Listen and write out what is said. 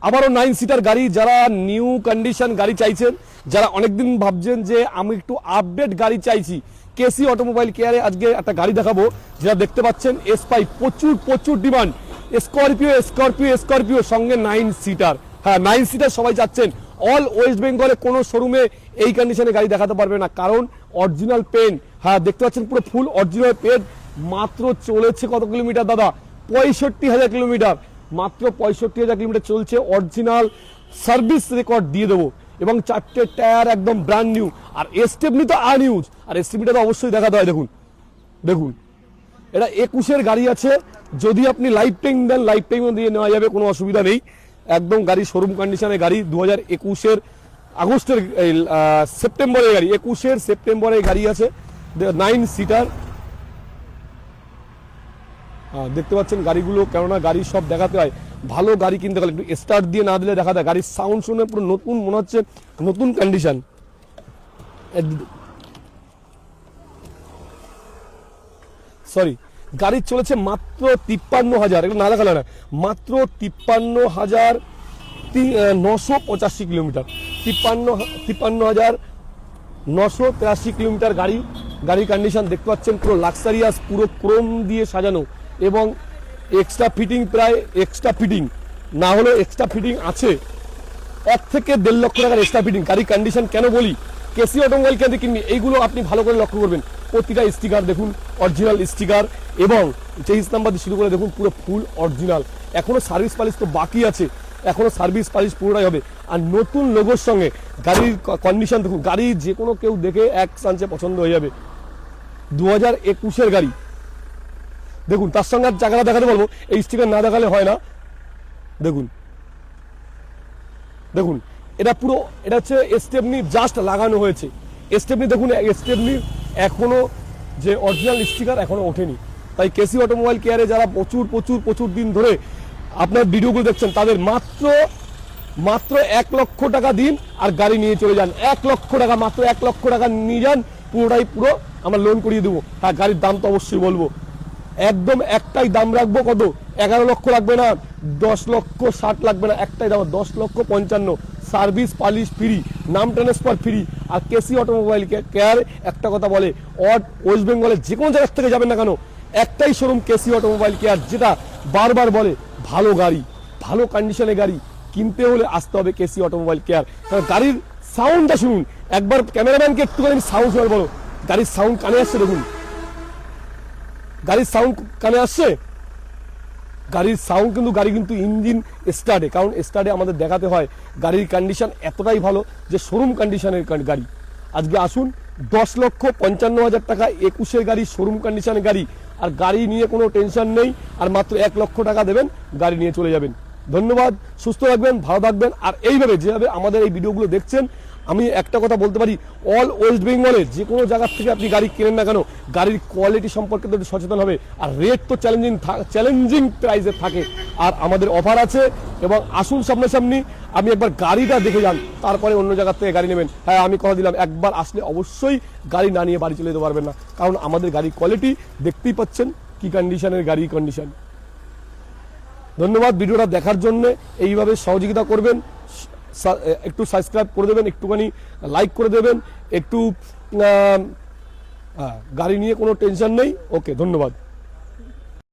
আবারও 9 সিটার গাড়ি, যারা নিউ কন্ডিশন গাড়ি চাইছেন, যারা অনেকদিন ভাবছেন যে আমি একটু আপডেট গাড়ি চাইছি, কেসি অটোমোবাইল কেয়ারে আজকে একটা গাড়ি দেখাবো যেটা দেখতে পাচ্ছেন S5, প্রচুর ডিমান্ড। স্করপিও সঙ্গে 9 সিটার। হ্যাঁ, 9 সিটার সবাই চাচ্ছেন। অল ওয়েস্ট বেঙ্গলে কোনো শোরুমে এই কন্ডিশনে গাড়ি দেখাতে পারবে না, কারণ অরিজিনাল পেন। হ্যাঁ, দেখতে পাচ্ছেন পুরো ফুল অরিজিনাল পেন। মাত্র চলেছে কত কিলোমিটার দাদা? 65,000 কিলোমিটার। মাত্র 65,000 কিলোমিটার চলছে। অরিজিনাল সার্ভিস রেকর্ড দিয়ে দেবো, এবং 4টে টায়ার একদম ব্র্যান্ড নিউ। আর স্টেপনি তো আনইউজ, আর স্টেপনিটা তো অবশ্যই দেখাতে হয়। দেখুন এটা 21-এর গাড়ি আছে। যদি আপনি লাইফ টাইম দেন, লাইফ টাইমও দিয়ে নেওয়া যাবে, কোনো অসুবিধা নেই। একদম গাড়ি শোরুম কন্ডিশনের গাড়ি। 2021-এর আগস্টের সেপ্টেম্বরের গাড়ি, 21-এর সেপ্টেম্বরের গাড়ি আছে। 9 সিটার। দেখতে পাচ্ছেন গাড়িগুলো, কেননা গাড়ি সব দেখাতে হয়। ভালো গাড়ি কিনতে গেলে একটু স্টার্ট দিয়ে না দিলে দেখা যায় গাড়ির সাউন্ড শুনে পুরো নতুন মনে হচ্ছে, নতুন কন্ডিশন। সরি, গাড়ি চলেছে মাত্র 53,000, এটা না দেখালো না, মাত্র 53,985 কিলোমিটার। 53,983 কিলোমিটার গাড়ি। গাড়ির কন্ডিশন দেখতে পাচ্ছেন পুরো লাক্সারিয়াস, পুরো ক্রোম দিয়ে সাজানো, এবং এক্সট্রা ফিটিং, প্রায় এক্সট্রা ফিটিং না হলেও এক্সট্রা ফিটিং আছে। 1 থেকে 1.5 লক্ষ টাকার এক্সট্রা ফিটিং। গাড়ির কন্ডিশন কেন বলি, কেসি অটোমোবাইল কেন্দ্রে কিনবি, এইগুলো আপনি ভালো করে লক্ষ্য করবেন। প্রতিটা স্টিকার দেখুন অরিজিনাল স্টিকার, এবং চেইস নাম্বার দিয়ে শুরু করে দেখুন পুরো ফুল অরিজিনাল। এখনো সার্ভিস পালিশ তো বাকি আছে, এখনো সার্ভিস পালিশ পুরোটাই হবে। আর নতুন লোগোর সঙ্গে গাড়ির কন্ডিশন দেখুন, গাড়ি যে কোনো কেউ দেখে এক চান্সে পছন্দ হয়ে যাবে। 2021-এর গাড়ি দেখুন, তার সঙ্গে আর জায়গাটা দেখাতে বলবো, এই স্টিকার না দেখালে হয় না। দেখুন এটা পুরো, এটা হচ্ছে স্টেপনি জাস্ট লাগানো হয়েছে। স্টেপনি দেখুন, স্টেপনি এখনো যে অরিজিনাল স্টিকার এখনো ওঠেনি। তাই কেসি অটোমোবাইল কেয়ারে যারা প্রচুর দিন ধরে আপনার ভিডিওগুলো দেখছেন, তাদের মাত্র 1 লক্ষ টাকা দিন আর গাড়ি নিয়ে চলে যান। 1 লক্ষ টাকা, মাত্র 1 লক্ষ টাকা নিয়ে যান, পুরোটাই পুরো আমরা লোন করিয়ে দেবো। হ্যাঁ, গাড়ির দাম তো অবশ্যই বলবো, একদম একটাই দাম রাখবো। কত? 11 লক্ষ লাগবে না, 10,60,000 লাগবে না, একটাই দাম 10,55,000। সার্ভিস পালিশ ফ্রি, নাম ট্রান্সফার ফ্রি। আর কেসি অটোমোবাইল কেয়ার একটা কথা বলে, ওয়েস্ট বেঙ্গলের যে কোনো জায়গা থেকে যাবেন না কেন, একটাই শোরুম কেসি অটোমোবাইল কেয়ার, যেটা বারবার বলে ভালো গাড়ি, ভালো কন্ডিশনে গাড়ি কিনতে হলে আসতে হবে কেসি অটোমোবাইল কেয়ার। কারণ গাড়ির সাউন্ডটা শুনুন একবার, ক্যামেরাম্যানকে একটুখানি সাউন্ড শোনার বলো। গাড়ির সাউন্ড কানে আসছে, দেখুন গাড়ির সাউন্ড কানে আসছে। গাড়ির সাউন্ড কিন্তু, গাড়ি কিন্তু ইঞ্জিন স্টার্টে, কারণ স্টার্টে আমাদের দেখাতে হয় গাড়ির কন্ডিশন এতটাই ভালো যে শোরুম কন্ডিশনের গাড়ি। আজকে আসুন, 10,55,000 টাকা 21-এর গাড়ি, শোরুম কন্ডিশনের গাড়ি। আর গাড়ি নিয়ে কোনো টেনশন নেই, আর মাত্র 1 লক্ষ টাকা দেবেন, গাড়ি নিয়ে চলে যাবেন। ধন্যবাদ, সুস্থ থাকবেন, ভালো থাকবেন। আর এইভাবে যেভাবে আমাদের এই ভিডিওগুলো দেখছেন, আমি একটা কথা বলতে পারি, অল ওয়েস্ট বেঙ্গলে যে কোনো জায়গা থেকে আপনি গাড়ি কেনেন না কেন, গাড়ির কোয়ালিটি সম্পর্কে তো একটু সচেতন হবে। আর রেট তো চ্যালেঞ্জিং প্রাইসে থাকে। আর আমাদের অফার আছে, এবং আসুন সামনাসামনি, আপনি একবার গাড়িটা দেখে যান, তারপরে অন্য জায়গা থেকে গাড়ি নেবেন। হ্যাঁ, আমি কথা দিলাম, একবার আসলে অবশ্যই গাড়ি না নিয়ে বাড়ি চলে যেতে পারবেন না, কারণ আমাদের গাড়ির কোয়ালিটি দেখতেই পাচ্ছেন কি কন্ডিশনের গাড়ি কন্ডিশন। ধন্যবাদ ভিডিওটা দেখার জন্য। এইভাবে সহযোগিতা করবেন, একটু সাবস্ক্রাইব করে দেবেন, একটুখানি লাইক করে দেবেন, একটু গাড়ি নিয়ে কোনো টেনশন নেই। ওকে, ধন্যবাদ।